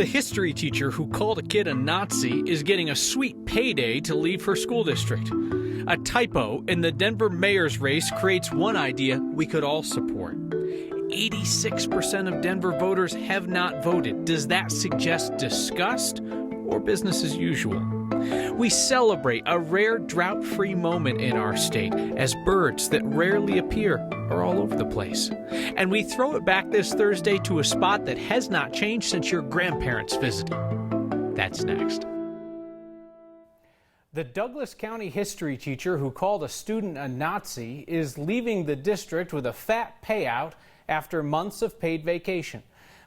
The history teacher who called a kid a Nazi is getting a sweet payday to leave her school district. A typo in the Denver mayor's race creates one idea we could all support. 86% of Denver voters have not voted. Does that suggest disgust or business as usual? We celebrate a rare drought-free moment in our state as birds that rarely appear are all over the place. And we throw it back this Thursday to a spot that has not changed since your grandparents visited. That's next. The Douglas County history teacher who called a student a Nazi is leaving the district with a fat payout after months of paid vacation.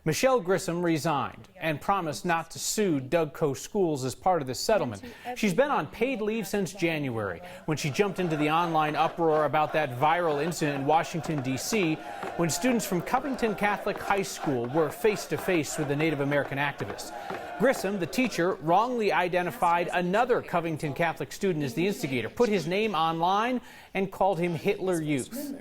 Michelle Grissom resigned and promised not to sue Dougco Schools as part of this settlement. She's been on paid leave since January, when she jumped into the online uproar about that viral incident in Washington, D.C., when students from Covington Catholic High School were face-to-face with a Native American activist. Grissom, the teacher, wrongly identified another Covington Catholic student as the instigator, put his name online, and called him Hitler Youth.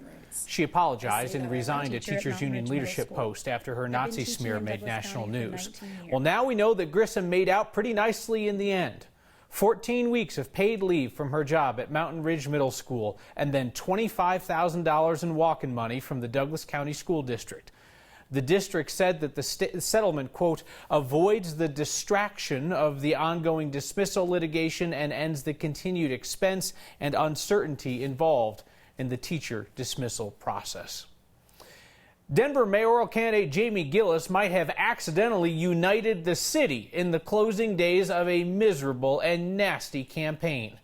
She apologized and resigned a teachers union leadership post after her Nazi smear made national news. Well, now we know that Grissom made out pretty nicely in the end. 14 weeks of paid leave from her job at Mountain Ridge Middle School, and then $25,000 in walk-in money from the Douglas County School District. The district said that the settlement, quote, avoids the distraction of the ongoing dismissal litigation and ends the continued expense and uncertainty involved in the teacher dismissal process. Denver mayoral candidate Jamie Gilles might have accidentally united the city in the closing days of a miserable and nasty campaign.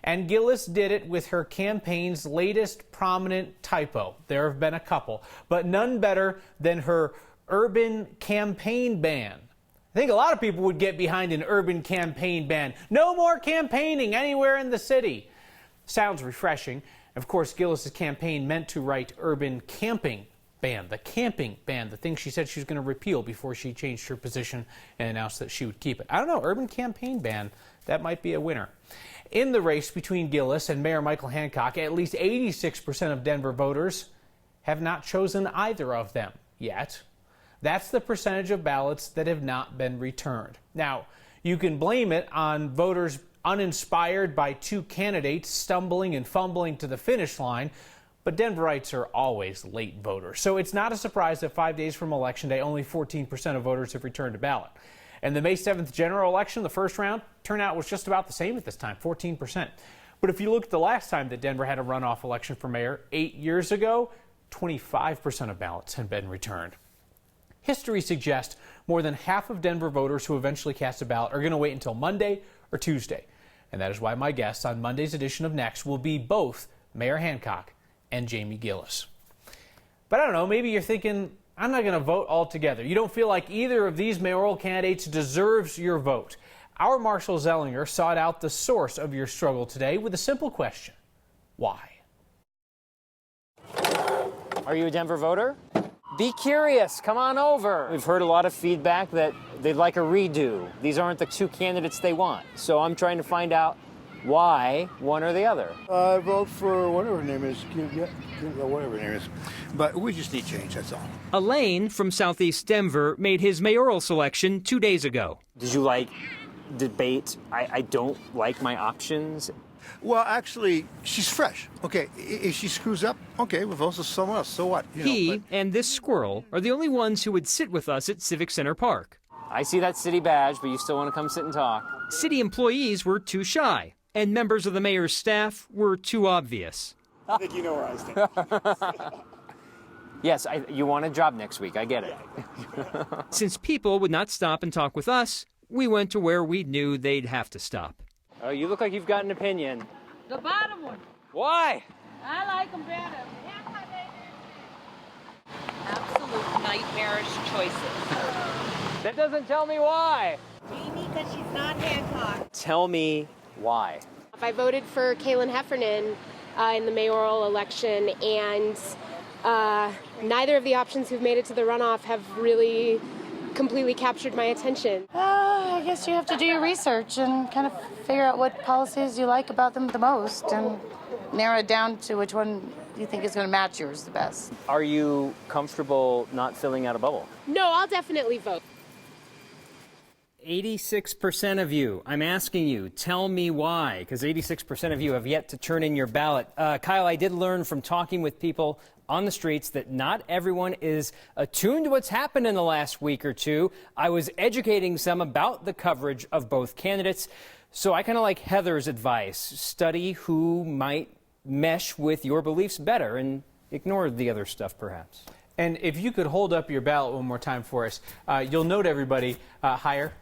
And Gilles did it with her campaign's latest prominent typo. There have been a couple, but none better than her urban campaign ban. I think a lot of people would get behind an urban campaign ban. No more campaigning anywhere in the city. Sounds refreshing. Of course, Gilles' campaign meant to write urban camping ban, the camping ban, the thing she said she was going to repeal before she changed her position and announced that she would keep it. I don't know, urban campaign ban, that might be a winner. In the race between Gilles and Mayor Michael Hancock, at least 86% of Denver voters have not chosen either of them yet. That's the percentage of ballots that have not been returned. Now, you can blame it on voters uninspired by two candidates stumbling and fumbling to the finish line, but Denverites are always late voters. So it's not a surprise that 5 days from Election Day, only 14% of voters have returned a ballot. And the May 7th general election, the first round, turnout was just about the same at this time, 14%. But if you look at the last time that Denver had a runoff election for mayor, 8 years ago, 25% of ballots had been returned. History suggests more than half of Denver voters who eventually cast a ballot are going to wait until Monday or Tuesday. And that is why my guests on Monday's edition of Next will be both Mayor Hancock and Jamie Gilles. But I don't know, maybe you're thinking, I'm not going to vote altogether. You don't feel like either of these mayoral candidates deserves your vote. Our Marshall Zellinger sought out the source of your struggle today with a simple question. Why? Are you a Denver voter? Be curious, come on over. We've heard a lot of feedback that they'd like a redo. These aren't the two candidates they want. So I'm trying to find out why one or the other. I vote for whatever her name is, whatever her name is. But we just need change, that's all. Elaine from Southeast Denver made his mayoral selection 2 days ago. Did you like debate? I don't like my options. Well, actually, she's fresh. Okay, if she screws up, okay, we'll vote for someone else. So what? He and this squirrel are the only ones who would sit with us at Civic Center Park. I see that city badge, but you still want to come sit and talk. City employees were too shy, and members of the mayor's staff were too obvious. I think you know where I stand. Yes, you want a job next week. I get it. Since people would not stop and talk with us, we went to where we knew they'd have to stop. Oh, you look like you've got an opinion. The bottom one. Why? I like them better. Absolute nightmarish choices. That doesn't tell me why. Jamie, because she's not Hancock. Tell me why. I voted for Kaylin Heffernan in the mayoral election, and neither of the options who've made it to the runoff have really completely captured my attention. I guess you have to do your research and kind of figure out what policies you like about them the most and narrow it down to which one you think is going to match yours the best. Are you comfortable not filling out a bubble? No, I'll definitely vote. 86% of you, I'm asking you, tell me why, because 86% of you have yet to turn in your ballot. Kyle, I did learn from talking with people on the streets that not everyone is attuned to what's happened in the last week or two. I was educating some about the coverage of both candidates. So I kind of like Heather's advice. Study who might mesh with your beliefs better and ignore the other stuff, perhaps. And if you could hold up your ballot one more time for us, you'll note, everybody, higher.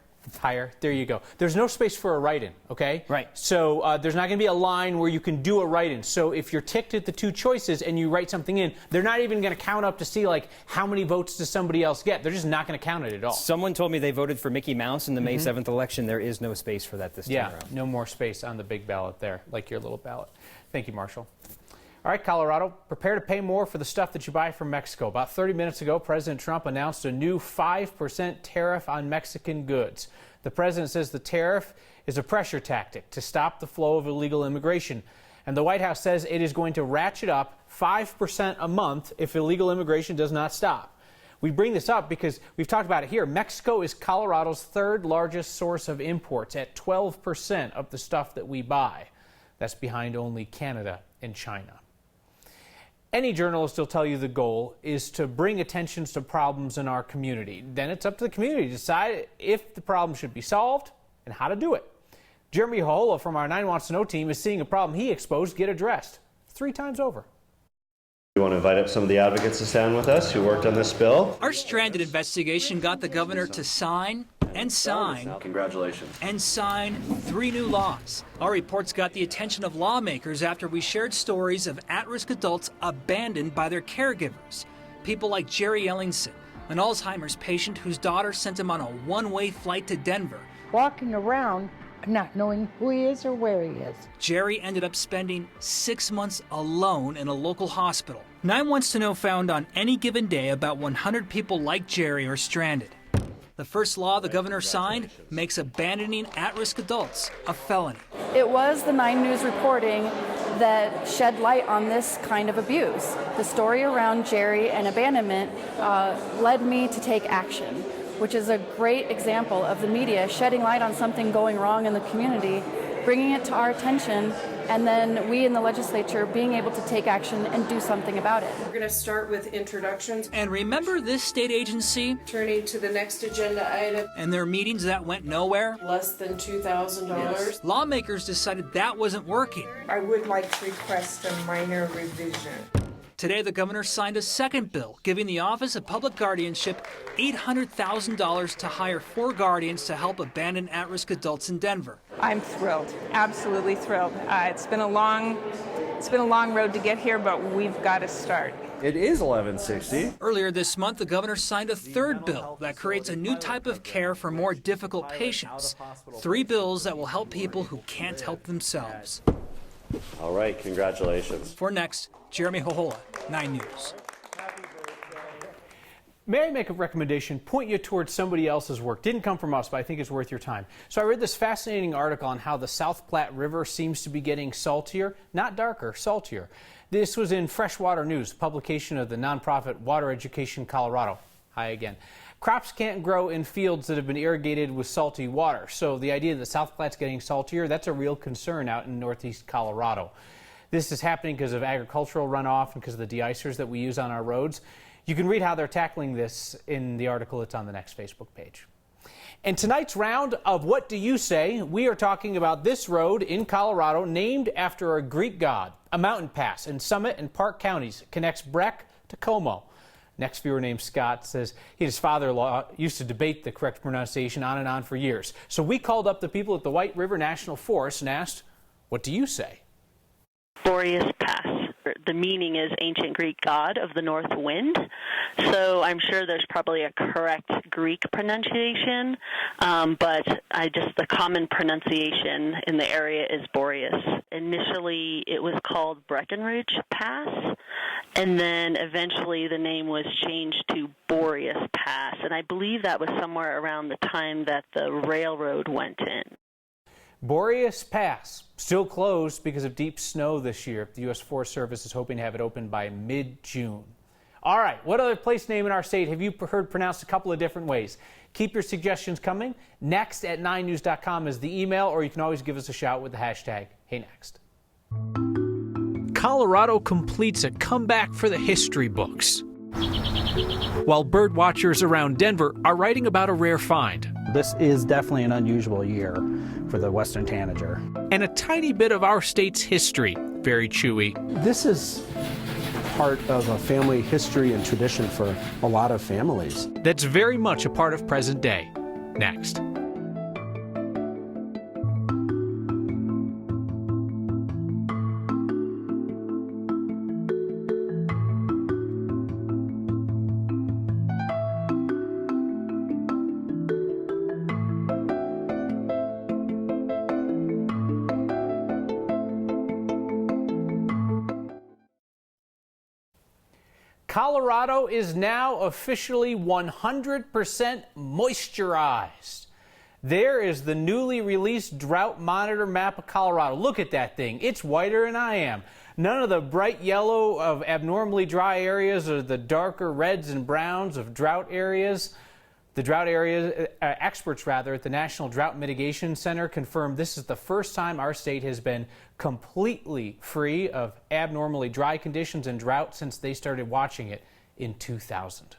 There you go. There's no space for a write-in, okay? Right. So there's not going to be a line where you can do a write-in. So if you're ticked at the two choices and you write something in, they're not even going to count up to see, like, how many votes does somebody else get. They're just not going to count it at all. Someone told me they voted for Mickey Mouse in the May 7th election. There is no space for that this time around. Yeah, no more space on the big ballot there, like your little ballot. Thank you, Marshall. All right, Colorado, prepare to pay more for the stuff that you buy from Mexico. About 30 minutes ago, President Trump announced a new 5% tariff on Mexican goods. The president says the tariff is a pressure tactic to stop the flow of illegal immigration. And the White House says it is going to ratchet up 5% a month if illegal immigration does not stop. We bring this up because we've talked about it here. Mexico is Colorado's third largest source of imports at 12% of the stuff that we buy. That's behind only Canada and China. Any journalist will tell you the goal is to bring attention to problems in our community. Then it's up to the community to decide if the problem should be solved and how to do it. Jeremy Hohola from our 9 Wants to Know team is seeing a problem he exposed get addressed 3 times over. We want to invite up some of the advocates to stand with us who worked on this bill. Our stranded investigation got the governor to sign and sign. Congratulations. And sign 3 new laws. Our reports got the attention of lawmakers after we shared stories of at-risk adults abandoned by their caregivers. People like Jerry Ellingson, an Alzheimer's patient whose daughter sent him on a one-way flight to Denver. Walking around not knowing who he is or where he is. Jerry ended up spending 6 months alone in a local hospital. 9 Wants to Know found on any given day about 100 people like Jerry are stranded. The first law the governor signed makes abandoning at-risk adults a felony. It was the 9 News reporting that shed light on this kind of abuse. The story around Jerry and abandonment led me to take action, which is a great example of the media shedding light on something going wrong in the community, bringing it to our attention, and then we in the legislature being able to take action and do something about it. We're going to start with introductions. And remember this state agency? Turning to the next agenda item. And their meetings that went nowhere? Less than $2,000. Yes. Lawmakers decided that wasn't working. I would like to request a minor revision. Today, the governor signed a second bill giving the Office of Public Guardianship $800,000 to hire 4 guardians to help abandon at-risk adults in Denver. I'm thrilled, absolutely thrilled. It's been a long road to get here, but we've got to start. It is 1160. Earlier this month, the governor signed a third bill that creates a new type of care for more difficult patients. 3 bills that will help people who can't help themselves. All right, congratulations. For Next, Jeremy Hohola, 9 News. May I make a recommendation? Point you towards somebody else's work. Didn't come from us, but I think it's worth your time. So I read this fascinating article on how the South Platte River seems to be getting saltier, not darker, saltier. This was in Freshwater News, publication of the nonprofit Water Education Colorado. Hi again. Crops can't grow in fields that have been irrigated with salty water. So the idea that South Platte's getting saltier, that's a real concern out in northeast Colorado. This is happening because of agricultural runoff and because of the de-icers that we use on our roads. You can read how they're tackling this in the article. It's on the Next Facebook page. In tonight's round of What Do You Say, we are talking about this road in Colorado named after a Greek god. A mountain pass in Summit and Park counties connects Breck to Como. Next viewer named Scott says his father-in-law used to debate the correct pronunciation on and on for years. So we called up the people at the White River National Forest and asked, what do you say? Boreas Pass. The meaning is ancient Greek god of the north wind. So I'm sure there's probably a correct Greek pronunciation, but the common pronunciation in the area is Boreas. Initially, it was called Breckenridge Pass, and then eventually the name was changed to Boreas Pass, and I believe that was somewhere around the time that the railroad went in. Boreas Pass, still closed because of deep snow this year. The U.S. Forest Service is hoping to have it open by mid-June. All right, what other place name in our state have you heard pronounced a couple of different ways? Keep your suggestions coming. Next at 9news.com is the email, or you can always give us a shout with the hashtag #HeyNext. Colorado completes a comeback for the history books, while bird watchers around Denver are writing about a rare find. This is definitely an unusual year for the western tanager. And a tiny bit of our state's history, very chewy. This is part of a family history and tradition for a lot of families. That's very much a part of present day. Next. Colorado is now officially 100% moisturized. There is the newly released Drought Monitor map of Colorado. Look at that thing. It's whiter than I am. None of the bright yellow of abnormally dry areas or the darker reds and browns of drought areas. The drought area experts at the National Drought Mitigation Center confirmed this is the first time our state has been completely free of abnormally dry conditions and drought since they started watching it in 2000.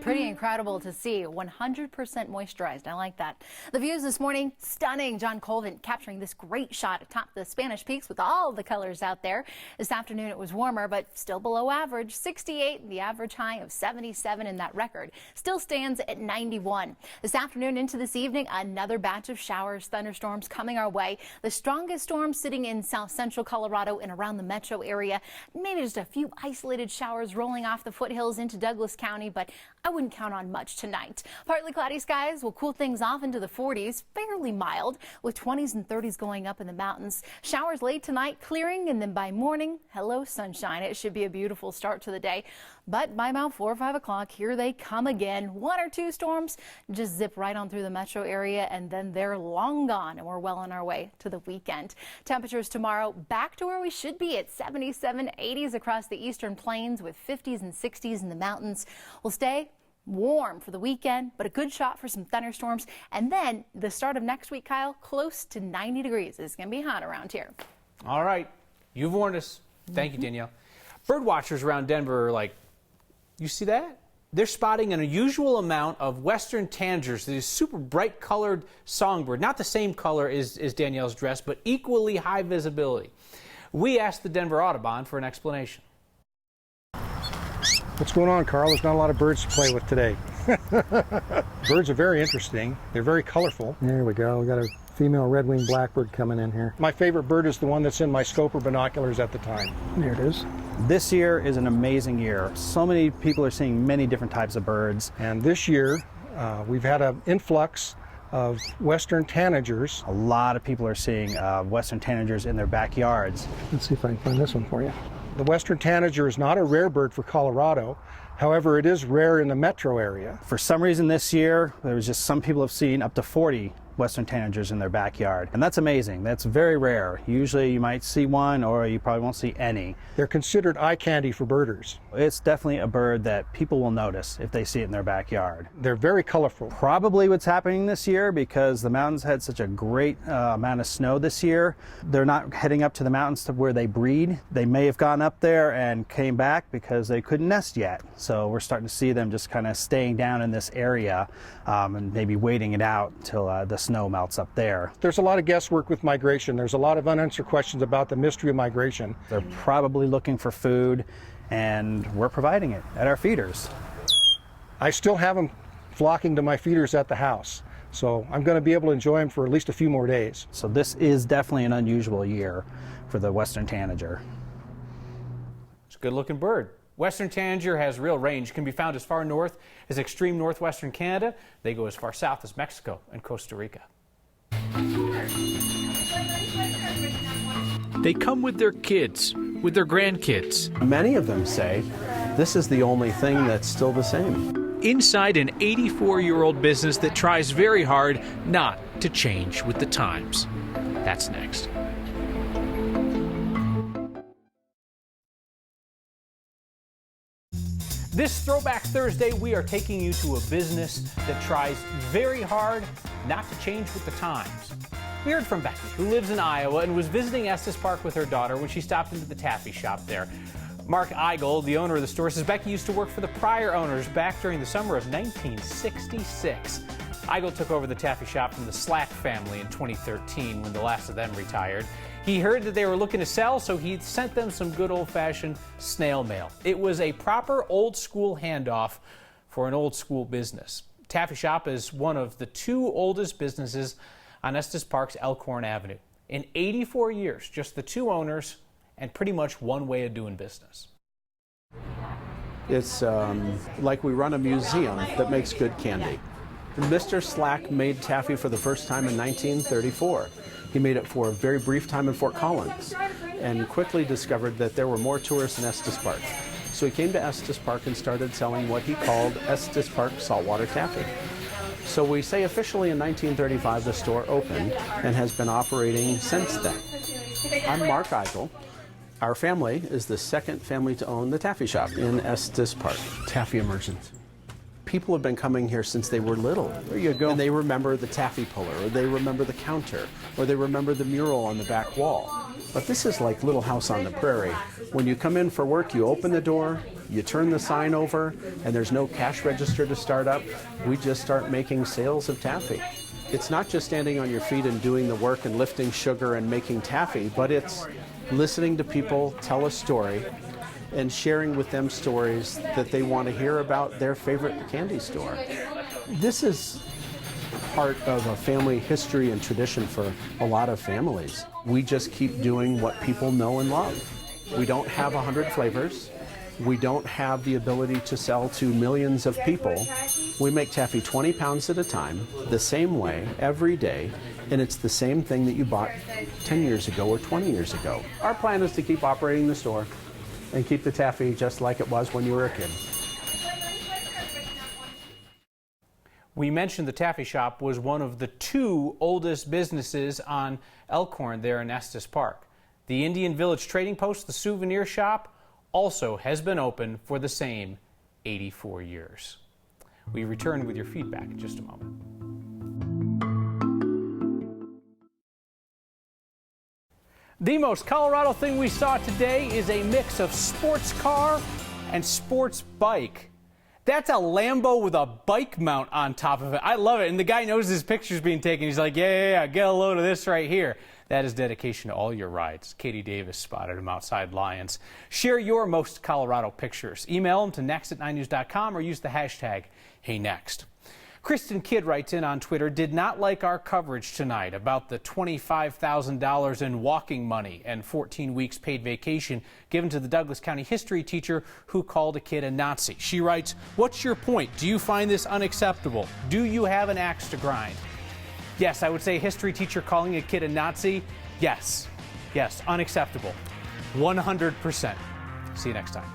Pretty incredible to see. 100% moisturized. I like that. The views this morning, stunning. John Colvin capturing this great shot atop the Spanish Peaks with all the colors out there. This afternoon it was warmer, but still below average. 68, the average high of 77, and that record still stands at 91. This afternoon into this evening, another batch of showers, thunderstorms coming our way. The strongest storms sitting in south central Colorado and around the metro area. Maybe just a few isolated showers rolling off the foothills into Douglas County, but I wouldn't count on much tonight. Partly cloudy skies will cool things off into the 40s, fairly mild, with 20s and 30s going up in the mountains. Showers late tonight, clearing, and then by morning, hello sunshine. It should be a beautiful start to the day. But by about 4 or 5 o'clock, here they come again. 1 or 2 storms just zip right on through the metro area, and then they're long gone, and we're well on our way to the weekend. Temperatures tomorrow back to where we should be at 77, 80s across the eastern plains, with 50s and 60s in the mountains. We'll stay warm for the weekend, but a good shot for some thunderstorms. And then the start of next week, Kyle, close to 90 degrees. It's going to be hot around here. All right. You've warned us. Thank you, Danielle. Bird watchers around Denver are like, you see that? They're spotting an unusual amount of western tanagers, these super bright colored songbird, not the same color as Danielle's dress, but equally high visibility. We asked the Denver Audubon for an explanation. What's going on, Carl? There's not a lot of birds to play with today. Birds are very interesting. They're very colorful. There we go. We got a female red-winged blackbird coming in here. My favorite bird is the one that's in my scoper binoculars at the time. There it is. This year is an amazing year. So many people are seeing many different types of birds. And this year, we've had an influx of western tanagers. A lot of people are seeing western tanagers in their backyards. Let's see if I can find this one for you. The western tanager is not a rare bird for Colorado. However, it is rare in the metro area. For some reason this year, there was just some people have seen up to 40 western tanagers in their backyard. And that's amazing. That's very rare. Usually you might see one or you probably won't see any. They're considered eye candy for birders. It's definitely a bird that people will notice if they see it in their backyard. They're very colorful. Probably what's happening this year, because the mountains had such a great amount of snow this year, they're not heading up to the mountains to where they breed. They may have gone up there and came back because they couldn't nest yet. So we're starting to see them just kind of staying down in this area and maybe waiting it out until the snow melts up there. There's a lot of guesswork with migration. There's a lot of unanswered questions about the mystery of migration. They're probably looking for food, and we're providing it at our feeders. I still have them flocking to my feeders at the house, so I'm going to be able to enjoy them for at least a few more days. So this is definitely an unusual year for the western tanager. It's a good-looking bird. Western tanager has real range, can be found as far north as extreme northwestern Canada. They go as far south as Mexico and Costa Rica. They come with their kids, with their grandkids. Many of them say this is the only thing that's still the same. Inside an 84-year-old business that tries very hard not to change with the times. That's next. This Throwback Thursday, we are taking you to a business that tries very hard not to change with the times. We heard from Becky, who lives in Iowa and was visiting Estes Park with her daughter when she stopped into the Taffy Shop there. Mark Gilles, the owner of the store, says Becky used to work for the prior owners back during the summer of 1966. Gilles took over the Taffy Shop from the Slack family in 2013 when the last of them retired. He heard that they were looking to sell, so he sent them some good old-fashioned snail mail. It was a proper old-school handoff for an old-school business. Taffy Shop is one of the two oldest businesses on Estes Park's Elkhorn Avenue. In 84 years, just the two owners and pretty much one way of doing business. It's like we run a museum that makes good candy. Mr. Slack made taffy for the first time in 1934. He made it for a very brief time in Fort Collins and quickly discovered that there were more tourists in Estes Park. So he came to Estes Park and started selling what he called Estes Park saltwater taffy. So we say officially in 1935 the store opened and has been operating since then. I'm Mark Gilles. Our family is the second family to own the Taffy Shop in Estes Park. Taffy immersions. People have been coming here since they were little. There you go. And they remember the taffy puller, or they remember the counter, or they remember the mural on the back wall. But this is like Little House on the Prairie. When you come in for work, you open the door, you turn the sign over, and there's no cash register to start up. We just start making sales of taffy. It's not just standing on your feet and doing the work and lifting sugar and making taffy, but it's listening to people tell a story and sharing with them stories that they want to hear about their favorite candy store. This is part of a family history and tradition for a lot of families. We just keep doing what people know and love. We don't have 100 flavors. We don't have the ability to sell to millions of people. We make taffy 20 pounds at a time, the same way, every day, and it's the same thing that you bought 10 years ago or 20 years ago. Our plan is to keep operating the store and keep the taffy just like it was when you were a kid. We mentioned the Taffy Shop was one of the two oldest businesses on Elkhorn there in Estes Park. The Indian Village Trading Post, the souvenir shop, also has been open for the same 84 years. We return with your feedback in just a moment. The most Colorado thing we saw today is a mix of sports car and sports bike. That's a Lambo with a bike mount on top of it. I love it. And the guy knows his picture's being taken. He's like, yeah, get a load of this right here. That is dedication to all your rides. Katie Davis spotted him outside Lions. Share your most Colorado pictures. Email them to next@9news.com or use the hashtag HeyNext. Kristen Kidd writes in on Twitter, did not like our coverage tonight about the $25,000 in walking money and 14 weeks paid vacation given to the Douglas County history teacher who called a kid a Nazi. She writes, what's your point? Do you find this unacceptable? Do you have an axe to grind? Yes, I would say history teacher calling a kid a Nazi, yes, unacceptable, 100%. See you next time.